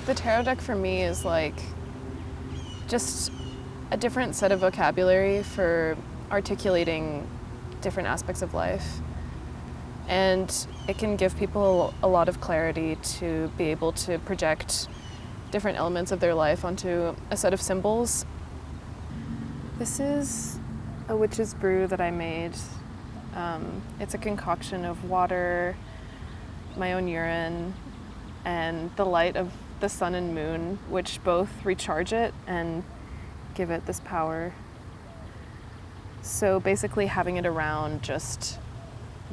The tarot deck for me is like just a different set of vocabulary for articulating different aspects of life. And it can give people a lot of clarity to be able to project different elements of their life onto a set of symbols. This is a witch's brew that I made. It's a concoction of water, my own urine, and the light of the sun and moon, which both recharge it and give it this power. So basically having it around just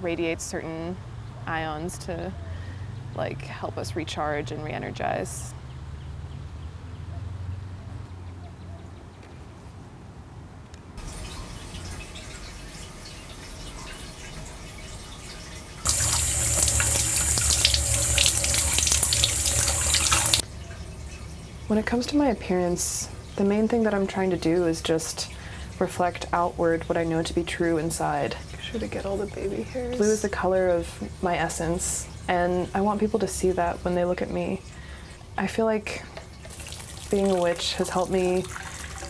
radiates certain ions to like help us recharge and re-energize. When it comes to my appearance, the main thing that I'm trying to do is just reflect outward what I know to be true inside. Make sure to get all the baby hairs. Blue is the color of my essence, and I want people to see that when they look at me. I feel like being a witch has helped me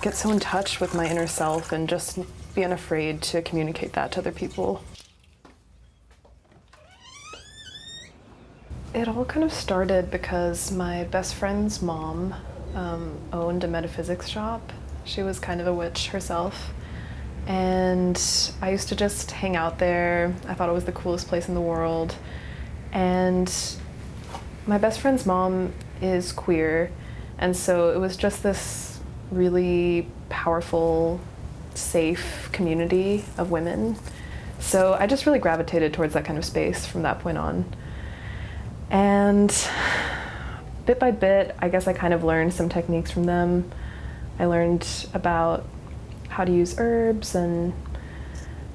get so in touch with my inner self and just be unafraid to communicate that to other people. It all kind of started because my best friend's mom owned a metaphysics shop. She was kind of a witch herself, and I used to just hang out there. I thought it was the coolest place in the world. And my best friend's mom is queer, and so it was just this really powerful, safe community of women. So I just really gravitated towards that kind of space from that point on. And bit by bit, I guess I kind of learned some techniques from them. I learned about how to use herbs and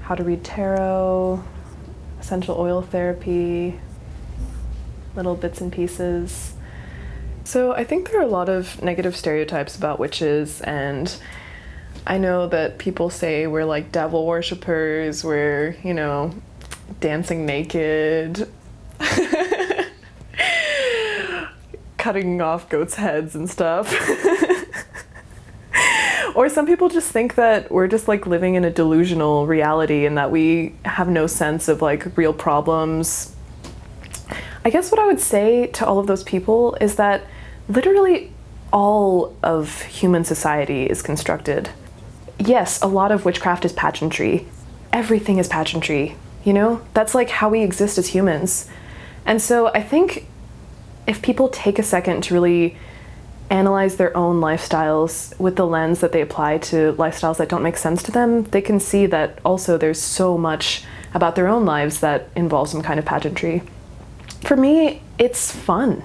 how to read tarot, essential oil therapy, little bits and pieces. So I think there are a lot of negative stereotypes about witches, and I know that people say we're like devil worshippers, we're, you know, dancing naked, cutting off goats' heads and stuff. Or some people just think that we're just like living in a delusional reality and that we have no sense of like real problems. I guess what I would say to all of those people is that literally all of human society is constructed. Yes, a lot of witchcraft is pageantry. Everything is pageantry, you know? That's like how we exist as humans. And so I think if people take a second to really analyze their own lifestyles with the lens that they apply to lifestyles that don't make sense to them, they can see that also there's so much about their own lives that involves some kind of pageantry. For me, it's fun.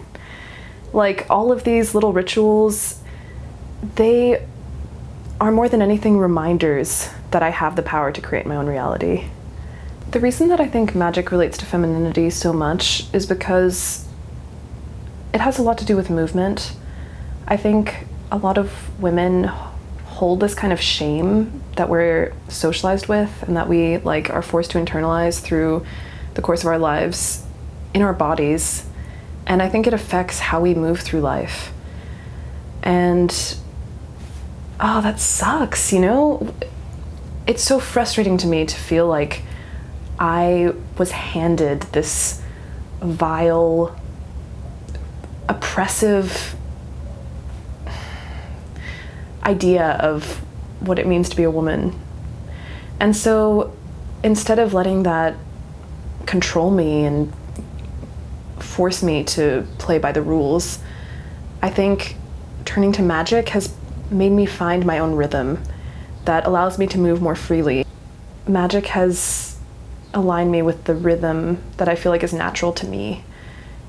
Like all of these little rituals, they are more than anything reminders that I have the power to create my own reality. The reason that I think magic relates to femininity so much is because it has a lot to do with movement. I think a lot of women hold this kind of shame that we're socialized with and that we like are forced to internalize through the course of our lives in our bodies. And I think it affects how we move through life. And oh, that sucks, you know? It's so frustrating to me to feel like I was handed this vile, oppressive idea of what it means to be a woman. And so instead of letting that control me and force me to play by the rules, I think turning to magic has made me find my own rhythm that allows me to move more freely. Magic has aligned me with the rhythm that I feel like is natural to me,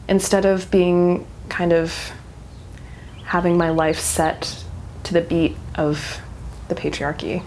instead of being kind of having my life set to the beat of the patriarchy.